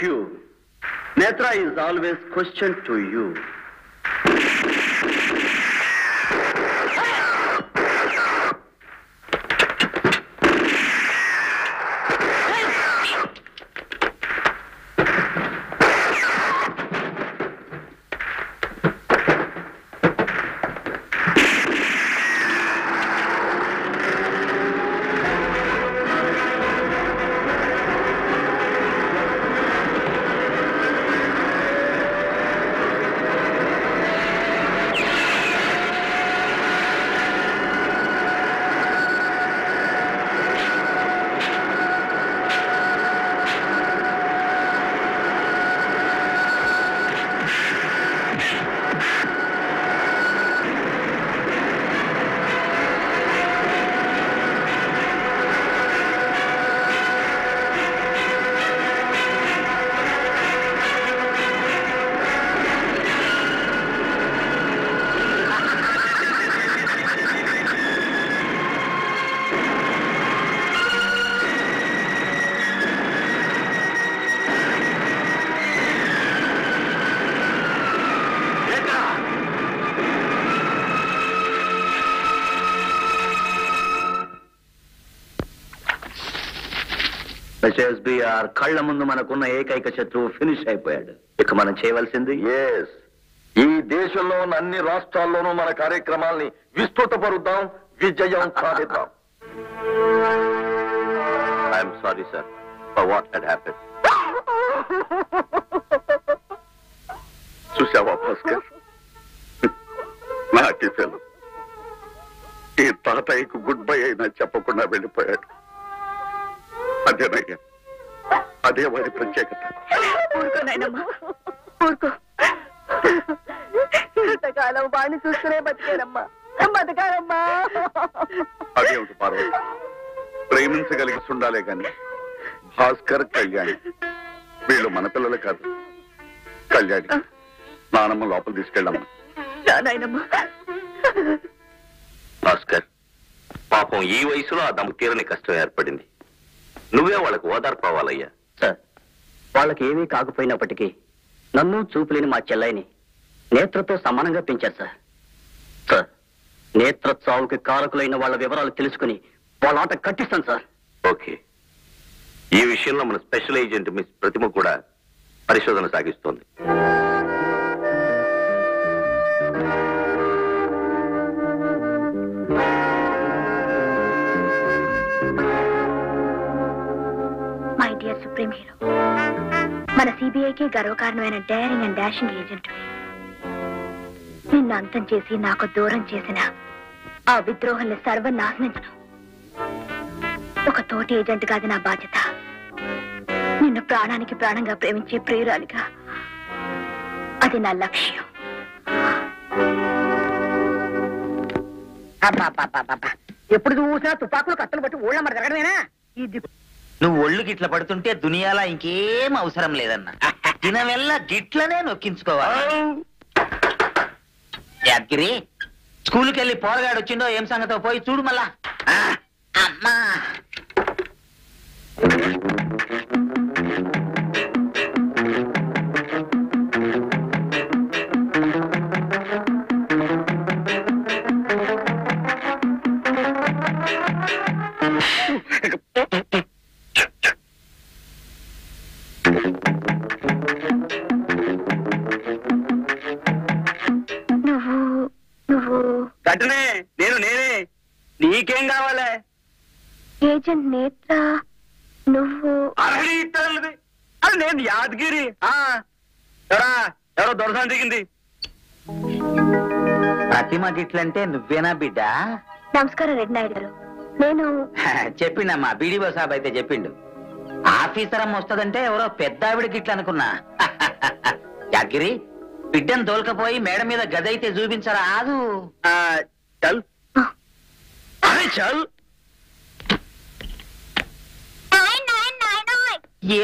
Thank you. Netra is always question to you. SBR కళ్ళ ముందు మనకున్న ఏకైక శత్రువు ఫినిష్ అయిపోయాడు. ఇక మనం చేయవలసింది ఈ దేశంలో ఉన్న అన్ని రాష్ట్రాల్లోనూ మన కార్యక్రమాల్ని విస్తృతపరుద్దాం, విజయం సాధిద్దాం. I'm sorry sir for what had happen. చూసావా భాస్కర్, నాటి ఫెలో ఈ తాతయ్యకు గుడ్ బై అయినా చెప్పకుండా వెళ్ళిపోయాడు. అదేనయ్యా, అదే వాడి ప్రత్యేకత. ఇంతకాలం వాడిని చూస్తూనే బతికానమ్మా, బతకాలమ్మా. అదేమిటి పార్వతి, ప్రేమించగలిగి ఉండాలే గాని భాస్కర్, కళ్యాణి వీళ్ళు మన పిల్లలు కాదు. కళ్యాణి, నానమ్మ లోపల తీసుకెళ్ళమ్మా. భాస్కర్, పాపం ఈ వయసులో ఆ దమ్ము తీరని కష్టం ఏర్పడింది. నువ్వే వాళ్ళకు ఓదార్పు అవ్వాలయ్యా. సార్, వాళ్ళకి ఏమీ కాకపోయినప్పటికీ నన్ను చూపులేని మా చెల్లైని నేత్రతో సమానంగా పెంచారు సార్. సార్, నేత్ర చావుకి కారకులైన వాళ్ళ వివరాలు తెలుసుకుని వాళ్ళ ఆట కట్టిస్తాను సార్. ఓకే, ఈ విషయంలో మన స్పెషల్ ఏజెంట్ మిస్ ప్రతిమ కూడా పరిశోధన సాగిస్తోంది. మై డియర్ సుప్రీం హీరో, మన సిబిఐకి గర్వకారణమైన డేరింగ్ అండ్ డాషింగ్ ఏజెంట్, నిన్ను అంతం చేసి నాకు దూరం చేసిన ఆ విద్రోహాన్ని సర్వనాశనించను. ఒక తోటి ఏజెంట్ కాదు నా బాధ్యత. నిన్ను ప్రాణానికి ప్రాణంగా ప్రేమించే ప్రియురాలిగా అది నా లక్ష్యం. ఎప్పుడు చూసినా తుపాకులు కట్టలు పట్టి ఊళ్ళ మరి జరగడమేనా? నువ్వు ఒళ్ళు గిట్ల పడుతుంటే దునియాలా ఇంకేం అవసరం లేదన్నా. దినవెల్లా గిట్లనే నొక్కించుకోవాలి. యాదగిరి, స్కూల్కి వెళ్ళి పోరగాడు వచ్చిండో ఏం సంగతో పోయి చూడు మళ్ళా. అమ్మా, నేనే. నీకేం కావాలి? ఏజెంట్ నేత్ర, నువ్వు? అది నేను యాదగిరి. ఎవరో దొరసాని దిగింది. ప్రతిమ గిట్లంటే నువ్వేనా బిడ్డ? నమస్కారం రెడ్డి నాయుడు గారు. నేను చెప్పిండమ్మా, బీడీఓ సాబ్ అయితే చెప్పిండు. ఆఫీసర్ అమ్మ వస్తుందంటే ఎవరో పెద్ద ఆవిడ గిట్ల అనుకున్నా. యాదగిరి, బిడ్డను తోలుకపోయి మేడ మీద గదైతే చూపించరా? ఆదు చల్. అరే చల్.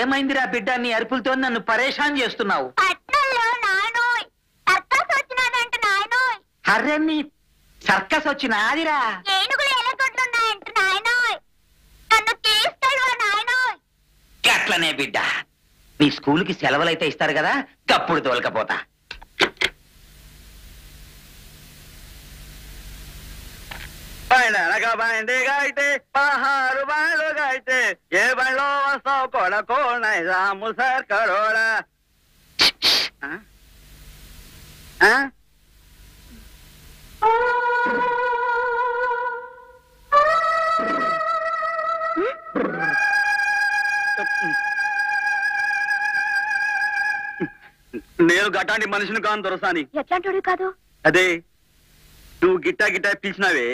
ఏమైందిరా బిడ్డ, నీ అరుపులతో నన్ను పరేషాన్ చేస్తున్నావు. అరే, నీ సర్కస్ వచ్చినాదిరా. అట్లనే బిడ్డ, మీ స్కూల్కి సెలవులైతే ఇస్తారు కదా, కప్పుడు తోలకపోతా. అయితే 16 బండ్లుగా అయితే ఏ బండ్లో వస్తావు కొడకో నైజాము సార్ కరోడా. నేను గట్టాంటి మనిషిని కాను దొరసాని. ఎట్లాంటి కాదు? అదే నువ్వు గిట్టా గిట్టా పిలిచినావే,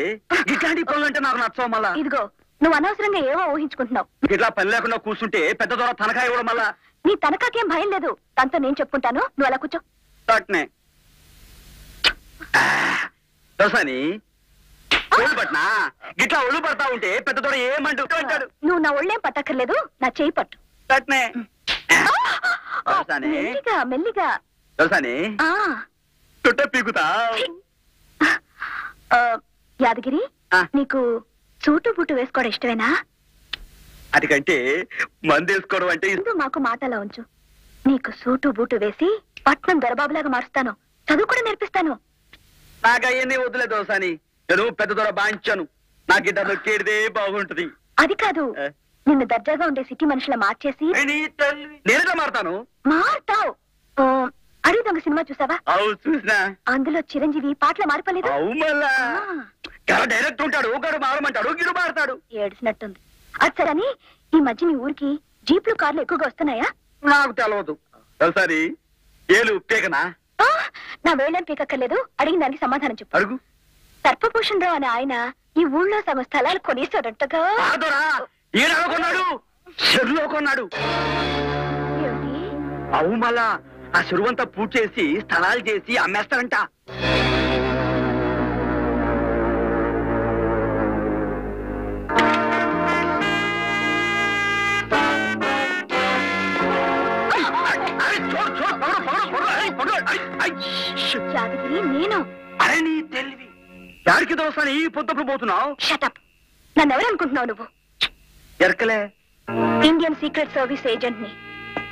గిట్లాంటి పనులు అంటే నాకు నచ్చవు. మళ్ళా ఇదిగో నువ్వు అనవసరంగా ఏవో ఊహించుకుంటున్నావు. ఇట్లా పని లేకుండా కూర్చుంటే పెద్ద దొర తనఖా ఇవ్వడం మళ్ళా. నీ తనకాకేం భయం లేదు, తనతో నేను చెప్పుకుంటాను, నువ్వు అలా కూర్చో. అట్నే దొరసాని ఒళ్ళు పట్నా, గిట్లా ఒళ్ళు పడతా ఉంటే పెద్ద దొర ఏమంటూ అంటాడు. నువ్వు నా ఒళ్ళేం పట్టక్కర్లేదు, నా చేయి పట్టు. అట్నే దొరసాని మెల్లిగా మెల్లిగా. దొరసాని ఆ, చుట్ట పీకుతా. యాదగిరి, నీకు సూటు బూటు వేసుకోవడం ఇష్టమేనా? అదికంటే మందు వేసుకోవడం అంటే మాకు మాటలా ఉంచు. నీకు సూటు బూటు వేసి పట్నం దొరబాబులాగా మారుస్తాను, చదువు కూడా నేర్పిస్తాను. నాకు అవన్నీ వద్దులే దోసాని, నేను పెద్ద దొర బాంచాను, నాకు ఇద్దరు నొక్కేడిదే బాగుంటది. అది కాదు, నిన్ను దర్జాగా ఉండే సిటీ మనుషుల మార్చేసి నేనేగా మారుతాను. మారుతావు. అడవి దొంగ సినిమా చూసావా? అవు చూసినా. అందులో చిరంజీవి పాటలు మారిపోలేదు. అవు మళ్ళా డైరెక్ట్ ఉంటాడు, ఒకడు మారమంటాడు, గిరు మారుతాడు. ఏడ్చినట్టుంది. అది సరే అని ఈ మధ్య మీ ఊరికి జీప్లు కార్లు ఎక్కువగా వస్తున్నాయా? నాకు తెలవదు. ఒకసారి ఏలు పీకనా? నా వేళ్ళని పీకక్కర్లేదు, అడిగిన దానికి సమాధానం చెప్పు. అడుగు. సర్పభూషణ్ రావు అనే ఆయన ఈ ఊళ్ళో సగం స్థలాలు కొనేసాడంటగా. ఈయన కొన్నాడు, చెరువులో కొన్నాడు. అవు మళ్ళా ఆ చెరువంతా పూర్తి చేసి స్థలాలు చేసి అమ్మేస్తారంట. నేను అరే నీ తెలివి యాడికి దోస్తాను ఈ పొద్దుప్పుడు పోతున్నావు? షటప్. నన్ను ఎవరనుకుంటున్నావు నువ్వు? ఎరకలే. ఇండియన్ సీక్రెట్ సర్వీస్ ఏజెంట్ ని.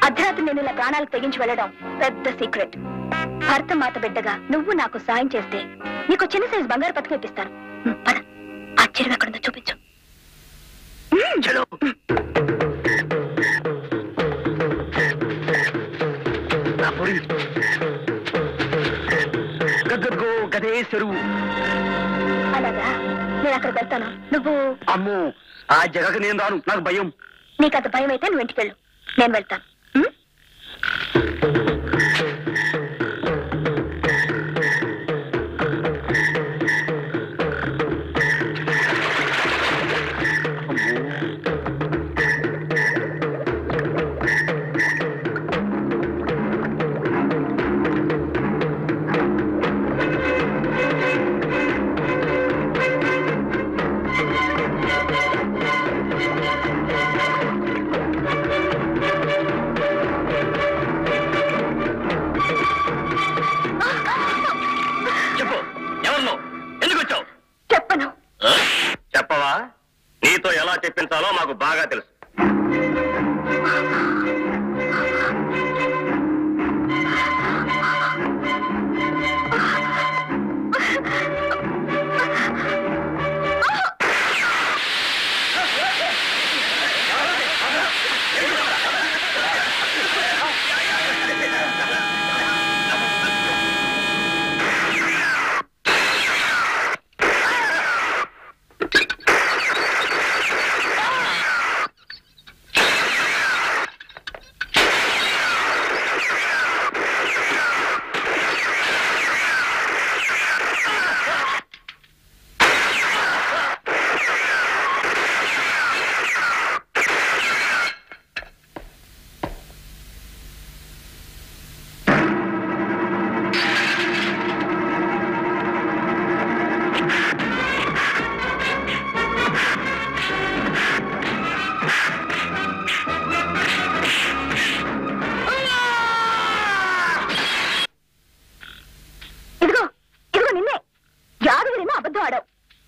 అర్ధరాత్రి నేను ఇలా ప్రాణాలకు తెగించి వెళ్ళడం పెద్ద సీక్రెట్. భర్త మాత బిడ్డగా నువ్వు నాకు సాయం చేస్తే నీకు చిన్న సైజు బంగారు పథకం ఇప్పిస్తాను. పద, ఆశ్చర్యం ఎక్కడుందో చూపించు. చలో. గదే చెరువు. అలాగా, నేను అక్కడ వెళ్తాను, నువ్వు. అమ్మో, ఆ జగకు నేను రాను, నాకు భయం. నీకంత భయం అయితే నువ్వు ఇంటికి వెళ్ళు, నేను వెళ్తాను. చెప్పు, ఎవరిలో ఎందుకు వచ్చావు? చెప్పను. చెప్పవా? నీతో ఎలా చెప్పించాలో మాకు బాగా తెలుసు.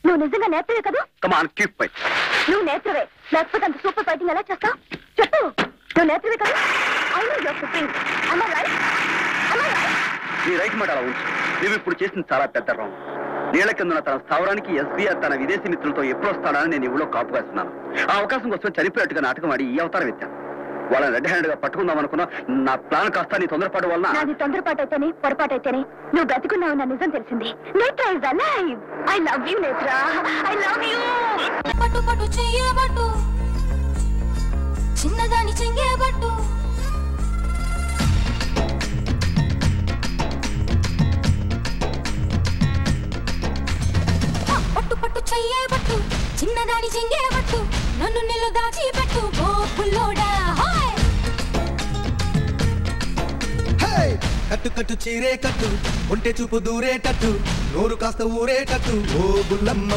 నువ్వు నిజంగా నేర్చవే కదా? కమాన్ కీప్ ఫైట్. నువ్వు నేర్చవే, లేకపోతే అంత సూపర్ ఫైటింగ్ ఎలా చేస్తావు? చెప్పు, నువ్వు నేర్చవే కదా? I know you're supreme. Am I right? Am I right? నీ రైట్ మాట అలా ఉంచు. నువ్వు ఇప్పుడు చేసింది చాలా పెద్ద రాంగ్. నీళ్ల కింద తన స్థావరానికి ఎస్బీఆర్ తన విదేశీ మిత్రులతో ఎప్పుడు వస్తాడని నేను ఇవ్వలో కాపు వేస్తున్నాను. ఆ అవకాశం కోసం చనిపోయేట్టుగా నాటకం ఆడి ఈ అవతారం ఎత్తాను. వాళ్ళని రెడ్ హ్యాండ్ గా పట్టుకుందాం అనుకున్నా నా ప్లాన్ కాస్త నీ తొందరపాటు వల్ల. నాది తొందరపాటు అయితేనే పొరపాటు అయితేనే నువ్వు బ్రతికున్నావు నా నిజం తెలిసింది. Netra is alive. I love you Netra. I love you. పట్టు పట్టు చెయ్యబట్టు చిన్నదాని చెంగేబట్టు పట్టు పట్టు చెయ్యబట్టు చిన్నదాని చెంగేబట్టు నన్ను నిన్ను దాచిపెట్టు ఓ పుల్లోడా. కట్టు కట్టు చీరే కట్టు ఉంటే చూపు దూరేటట్టు నోరు కాస్త ఊరేటట్టు ఓ బుల్లమ్మ.